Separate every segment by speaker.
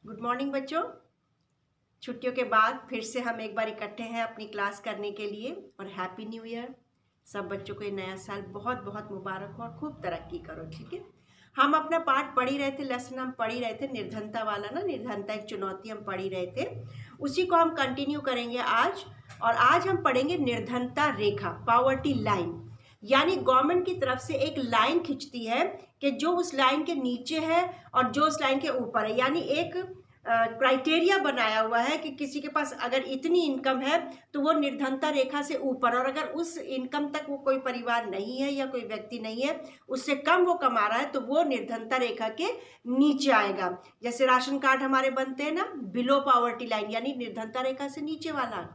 Speaker 1: Good morning बच्चों। छुट्टियों के बाद फिर से हम एक बार इकट्ठे हैं अपनी क्लास करने के लिए और हैप्पी न्यू ईयर। सब बच्चों को ये नया साल बहुत बहुत मुबारक हो और खूब तरक्की करो। ठीक है, हम अपना पाठ पढ़ ही रहे थे, लेसन हम पढ़ ही रहे थे निर्धनता वाला ना, निर्धनता एक चुनौती हम पढ़ ही रहे थे। उसी को हम कंटिन्यू करेंगे आज। और आज हम पढ़ेंगे निर्धनता रेखा, पावर्टी लाइन। यानी गवर्नमेंट की तरफ से एक लाइन खिंचती है कि जो उस लाइन के नीचे है और जो उस लाइन के ऊपर है, यानी एक क्राइटेरिया बनाया हुआ है कि किसी के पास अगर इतनी इनकम है तो वो निर्धनता रेखा से ऊपर, और अगर उस इनकम तक वो कोई परिवार नहीं है या कोई व्यक्ति नहीं है, उससे कम वो कमा रहा है, तो वो निर्धनता रेखा के नीचे आएगा। जैसे राशन कार्ड हमारे बनते हैं ना, बिलो पावर्टी लाइन यानी निर्धनता रेखा से नीचे वाला।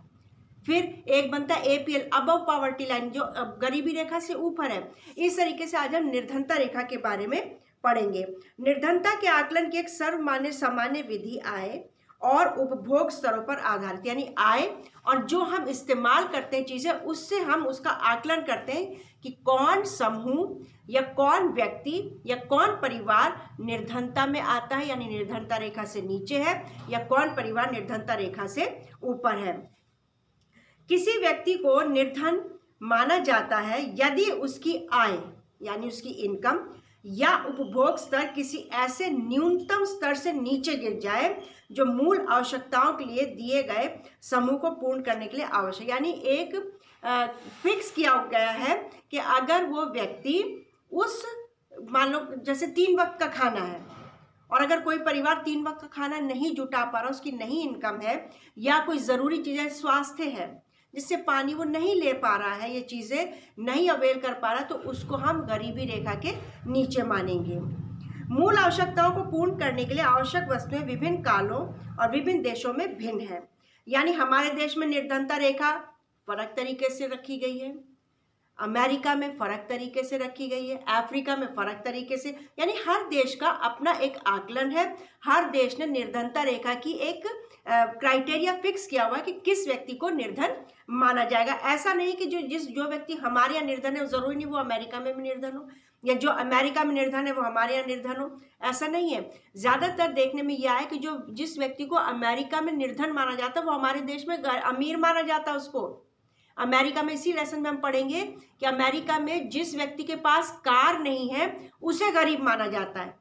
Speaker 1: फिर एक बनता है एपीएल, अबव पावर्टी लाइन, जो गरीबी रेखा से ऊपर है। इस तरीके से आज हम निर्धनता रेखा के बारे में पढ़ेंगे। निर्धनता के आकलन की एक सर्वमान्य सामान्य विधि आय और उपभोग स्तरों पर आधारित, यानी आय और जो हम इस्तेमाल करते हैं चीजें, उससे हम उसका आकलन करते हैं कि कौन समूह या कौन व्यक्ति या कौन परिवार निर्धनता में आता है, यानी निर्धनता रेखा से नीचे है, या कौन परिवार निर्धनता रेखा से ऊपर है। किसी व्यक्ति को निर्धन माना जाता है यदि उसकी आय यानी उसकी इनकम या उपभोग स्तर किसी ऐसे न्यूनतम स्तर से नीचे गिर जाए जो मूल आवश्यकताओं के लिए दिए गए समूह को पूर्ण करने के लिए आवश्यक, यानी एक फिक्स किया गया है कि अगर वो व्यक्ति उस, मान लो जैसे 3 वक्त का खाना है, और अगर कोई परिवार 3 वक्त का खाना नहीं जुटा पा रहा, उसकी नहीं इनकम है, या कोई ज़रूरी चीज़ें, स्वास्थ्य है जिससे पानी वो नहीं ले पा रहा है, ये चीज़ें नहीं अवेल कर पा रहा, तो उसको हम गरीबी रेखा के नीचे मानेंगे। मूल आवश्यकताओं को पूर्ण करने के लिए आवश्यक वस्तुएं विभिन्न कालों और विभिन्न देशों में भिन्न है। यानी हमारे देश में निर्धनता रेखा फर्क तरीके से रखी गई है, अमेरिका में फर्क तरीके से रखी गई है, अफ्रीका में फर्क तरीके से, यानी हर देश का अपना एक आकलन है। हर देश ने निर्धनता रेखा की एक क्राइटेरिया फिक्स किया हुआ है कि किस व्यक्ति को निर्धन माना जाएगा। ऐसा नहीं कि जो व्यक्ति हमारे यहाँ निर्धन है, जरूरी नहीं वो अमेरिका में भी निर्धन हो, या जो अमेरिका में निर्धन है वो हमारे यहाँ निर्धन हो, ऐसा नहीं है। ज्यादातर देखने में यह है कि जिस व्यक्ति को अमेरिका में निर्धन माना जाता है वो हमारे देश में अमीर माना जाता है उसको। अमेरिका में, इसी लेसन में हम पढ़ेंगे कि अमेरिका में जिस व्यक्ति के पास कार नहीं है उसे गरीब माना जाता है,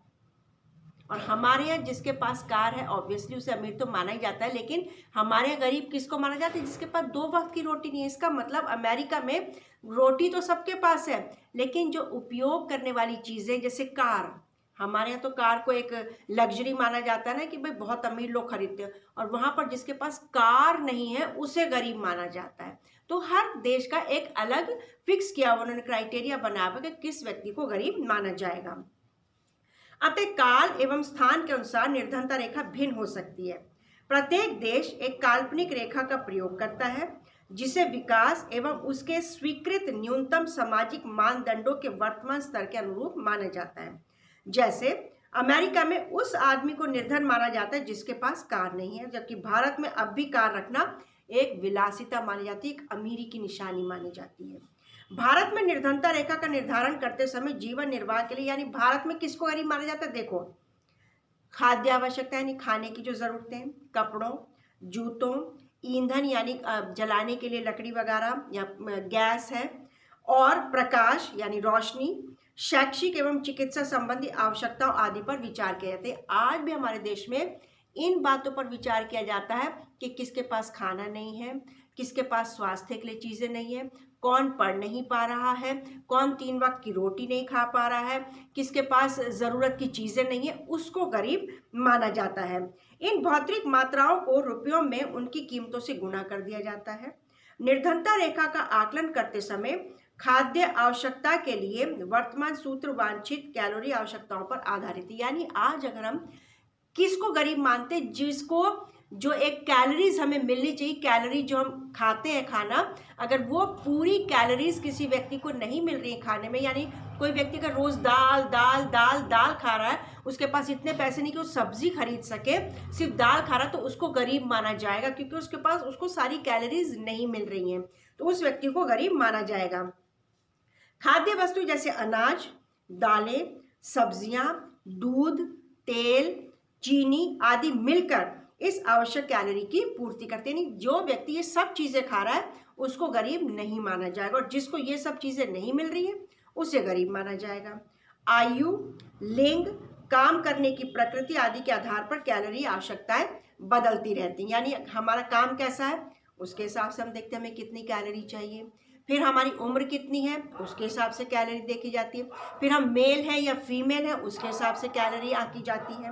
Speaker 1: और हमारे यहाँ जिसके पास कार है ऑब्वियसली उसे अमीर तो माना ही जाता है, लेकिन हमारे यहाँ गरीब किसको माना जाता है? जिसके पास 2 वक्त की रोटी नहीं है। इसका मतलब अमेरिका में रोटी तो सबके पास है, लेकिन जो उपयोग करने वाली चीज़ें जैसे कार, हमारे यहाँ तो कार को एक लग्जरी माना जाता है ना, कि भाई बहुत अमीर लोग खरीदते हैं, और वहाँ पर जिसके पास कार नहीं है उसे गरीब माना जाता है। तो हर देश का एक अलग फिक्स किया हुआ उन्होंने क्राइटेरिया बनाया हुआ कि किस व्यक्ति को गरीब माना जाएगा। अतः काल एवं स्थान के अनुसार निर्धनता रेखा भिन्न हो सकती है। प्रत्येक देश एक काल्पनिक रेखा का प्रयोग करता है जिसे विकास एवं उसके स्वीकृत न्यूनतम सामाजिक मानदंडों के वर्तमान स्तर के अनुरूप माना जाता है। जैसे अमेरिका में उस आदमी को निर्धन माना जाता है जिसके पास कार नहीं है, जबकि भारत में अब भी कार रखना एक विलासिता मानी जाती है, एक अमीरी की निशानी मानी जाती है। भारत में निर्धनता रेखा का निर्धारण करते समय जीवन निर्वाह के लिए, यानी भारत में किसको गरीब माना जाता है? देखो, खाद्य आवश्यकता यानी खाने की जो जरूरतें, कपड़ों, जूतों, ईंधन यानी जलाने के लिए लकड़ी वगैरह या गैस है, और प्रकाश यानी रोशनी, शैक्षिक एवं चिकित्सा संबंधी आवश्यकताओं आदि पर विचार किया जाता है। आज भी हमारे देश में इन बातों पर विचार किया जाता है कि किसके पास खाना नहीं है, किसके पास स्वास्थ्य के लिए चीज़ें नहीं है, कौन पढ़ नहीं पा रहा है, कौन 3 वक्त की रोटी नहीं खा पा रहा है, किसके पास ज़रूरत की चीज़ें नहीं है, उसको गरीब माना जाता है। इन भौतिक मात्राओं को रुपयों में उनकी कीमतों से गुणा कर दिया जाता है। निर्धनता रेखा का आकलन करते समय खाद्य आवश्यकता के लिए वर्तमान सूत्र वांछित कैलोरी आवश्यकताओं पर आधारित है। यानी आज अगर हम किसको गरीब मानते? जिसको जो एक कैलोरीज हमें मिलनी चाहिए, कैलोरी जो हम खाते हैं खाना, अगर वो पूरी कैलोरीज किसी व्यक्ति को नहीं मिल रही है खाने में, यानी कोई व्यक्ति का रोज दाल दाल दाल दाल खा रहा है, उसके पास इतने पैसे नहीं कि वो सब्जी खरीद सके, सिर्फ दाल खा रहा है, तो उसको गरीब माना जाएगा, क्योंकि उसके पास उसको सारी कैलोरीज नहीं मिल रही हैं, तो उस व्यक्ति को गरीब माना जाएगा। खाद्य वस्तु जैसे अनाज, दालें, सब्जियां, दूध, तेल, चीनी आदि मिलकर इस आवश्यक कैलोरी की पूर्ति करते हैं। जो व्यक्ति ये सब चीजें खा रहा है उसको गरीब नहीं माना जाएगा, और जिसको ये सब चीजें नहीं मिल रही है उसे गरीब माना जाएगा। आयु, लिंग, काम करने की प्रकृति आदि के आधार पर कैलोरी आवश्यकताएं बदलती रहती हैं। यानी हमारा काम कैसा है उसके हिसाब से हम देखते हैं हमें कितनी कैलोरी चाहिए, फिर हमारी उम्र कितनी है उसके हिसाब से कैलोरी देखी जाती है, फिर हम मेल है या फीमेल है उसके हिसाब से कैलोरी आंकी जाती है।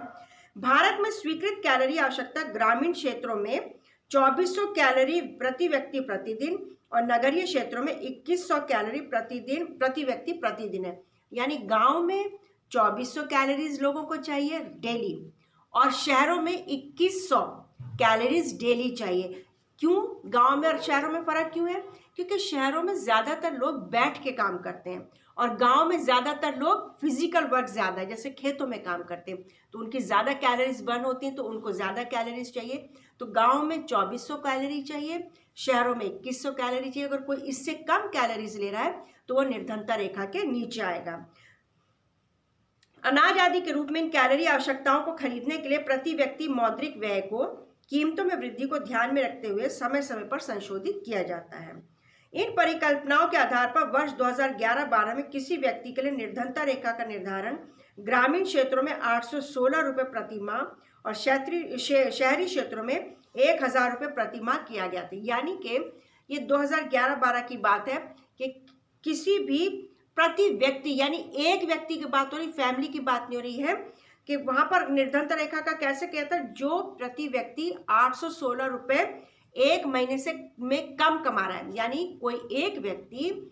Speaker 1: भारत में स्वीकृत कैलोरी आवश्यकता ग्रामीण क्षेत्रों में 2400 कैलोरी प्रति व्यक्ति प्रतिदिन और नगरीय क्षेत्रों में 2100 कैलोरी प्रति व्यक्ति प्रतिदिन है। यानी गांव में 2400 कैलोरीज लोगों को चाहिए डेली, और शहरों में 2100 कैलोरीज डेली चाहिए। क्यों गांव में और शहरों में फर्क क्यों है? क्योंकि शहरों में ज़्यादातर लोग बैठ के काम करते हैं और गांव में ज़्यादातर लोग फिजिकल वर्क ज़्यादा है, जैसे खेतों में काम करते हैं, तो उनकी ज़्यादा कैलोरीज बर्न होती हैं, तो उनको ज़्यादा कैलोरीज चाहिए। तो गांव में 2400 कैलोरी चाहिए, शहरों में 2100 कैलोरी चाहिए। अगर कोई इससे कम कैलोरीज ले रहा है तो वो निर्धनता रेखा के नीचे आएगा। अनाज आदि के रूप में इन कैलोरी आवश्यकताओं को खरीदने के लिए प्रति व्यक्ति मौद्रिक व्यय को कीमतों में वृद्धि को ध्यान में रखते हुए समय समय पर संशोधित किया जाता है। इन परिकल्पनाओं के आधार पर वर्ष 2011-12 में किसी व्यक्ति के लिए निर्धनता रेखा का निर्धारण ग्रामीण क्षेत्रों में 816 रुपये प्रति माह और शहरी क्षेत्रों में 1000 रुपये प्रति माह किया गया था। यानी कि ये 2011-12 की बात है कि किसी भी प्रति व्यक्ति, यानी एक व्यक्ति की बात हो रही, फैमिली की बात नहीं हो रही है, कि वहां पर निर्धनता रेखा का कैसे कहता है, जो प्रति व्यक्ति 816 रुपये एक महीने से में कम कमा रहा है। यानी कोई एक व्यक्ति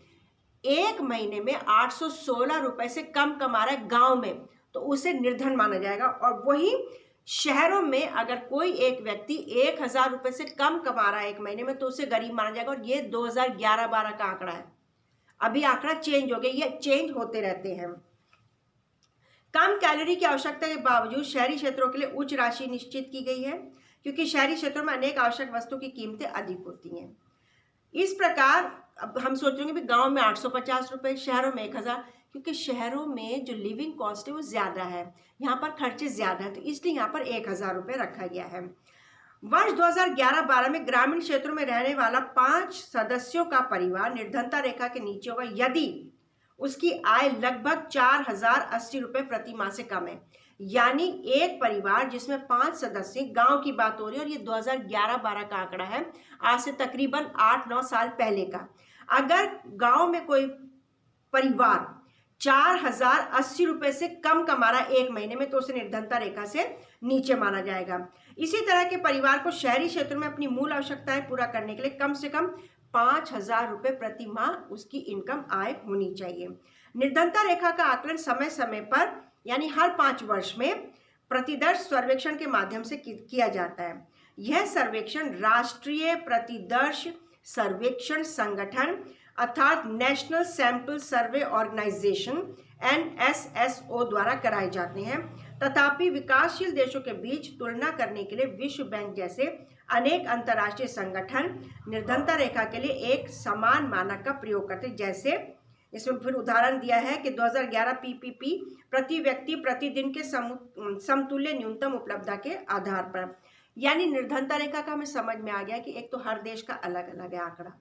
Speaker 1: एक महीने में 816 रुपये से कम कमा रहा है गांव में, तो उसे निर्धन माना जाएगा। और वही शहरों में अगर कोई एक व्यक्ति 1000 रुपये से कम कमा रहा है एक महीने में, तो उसे गरीब माना जाएगा। और ये 2011-12 का आंकड़ा है, अभी आंकड़ा चेंज हो गया, ये चेंज होते रहते हैं। कम कैलोरी की आवश्यकता के बावजूद शहरी क्षेत्रों के लिए उच्च राशि निश्चित की गई है, क्योंकि शहरी क्षेत्रों में अनेक आवश्यक वस्तु की कीमतें अधिक होती हैं। इस प्रकार अब हम सोचेंगे भी गांव में 850 रुपये, शहरों में 1000, क्योंकि शहरों में जो लिविंग कॉस्ट है वो ज़्यादा है, यहाँ पर खर्चे ज़्यादा है, तो इसलिए यहाँ पर 1000 रुपये रखा गया है। वर्ष 2011-12 में ग्रामीण क्षेत्रों में रहने वाला 5 सदस्यों का परिवार निर्धनता रेखा के नीचे होगा यदि उसकी आय लगभग 4080 रुपये प्रति माह से कम है। यानी एक परिवार जिसमें 5 सदस्य, गांव की बात हो रही है, और ये 2011-12 का आंकड़ा है, आज से तकरीबन 8-9 साल पहले का। अगर गांव में कोई परिवार 4080 रुपये से कम कमा रहा है एक महीने में, तो उसे निर्धनता रेखा से नीचे माना जाएगा। इसी तरह के परिवार को शहरी क्षेत्र में अपनी मूल आवश्यकताएं पूरा करने के लिए कम से कम 5000 रुपये प्रति माह उसकी इनकम आय होनी चाहिए। निर्धनता रेखा का आकलन समय समय पर, यानी हर 5 वर्ष में प्रतिदर्श सर्वेक्षण के माध्यम से किया जाता है। यह सर्वेक्षण राष्ट्रीय प्रतिदर्श सर्वेक्षण संगठन अर्थात national sample survey organisation NSSO द्वारा कराए जाते हैं। तथापि विकासशील देशों के बीच तुलना करने के लिए विश्व बैंक जैसे अनेक अंतर्राष्ट्रीय संगठन निर्धनता रेखा के लिए एक समान मानक का प्रयोग करते हैं। जैसे इसमें फिर उदाहरण दिया है कि 2011 PPP प्रति व्यक्ति प्रतिदिन के समतुल्य न्यूनतम उपलब्धता के आधार पर। यानी निर्धनता रेखा का हमें समझ में आ गया कि एक तो हर देश का अलग अलग है आंकड़ा।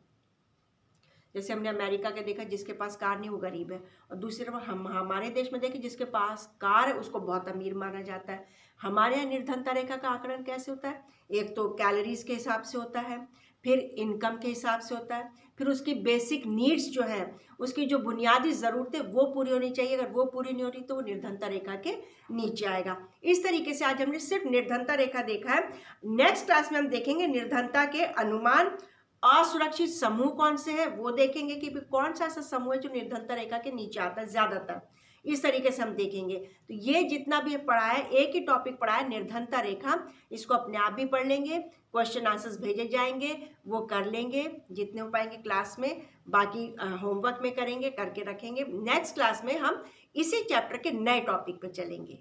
Speaker 1: जैसे हमने अमेरिका के देखा जिसके पास कार नहीं वो गरीब है, और दूसरी तरफ हम हमारे देश में देखें जिसके पास कार है उसको बहुत अमीर माना जाता है। हमारे यहाँ निर्धनता रेखा का आकलन कैसे होता है? एक तो कैलोरीज के हिसाब से होता है, फिर इनकम के हिसाब से होता है, फिर उसकी बेसिक नीड्स जो है, उसकी जो बुनियादी ज़रूरतें वो पूरी होनी चाहिए। अगर वो पूरी नहीं हो रही तो वो निर्धनता रेखा के नीचे आएगा। इस तरीके से आज हमने सिर्फ निर्धनता रेखा देखा है। नेक्स्ट क्लास में हम देखेंगे निर्धनता के अनुमान, असुरक्षित समूह कौन से हैं वो देखेंगे कि कौन सा ऐसा समूह है जो निर्धनता रेखा के नीचे आता है ज़्यादातर। इस तरीके से हम देखेंगे। तो ये जितना भी पढ़ा है, एक ही टॉपिक पढ़ा है निर्धनता रेखा, इसको अपने आप भी पढ़ लेंगे, क्वेश्चन आंसर्स भेजे जाएंगे, वो कर लेंगे जितने हो पाएंगे क्लास में, बाकी होमवर्क में करेंगे, करके रखेंगे। नेक्स्ट क्लास में हम इसी चैप्टर के नए टॉपिक पे चलेंगे।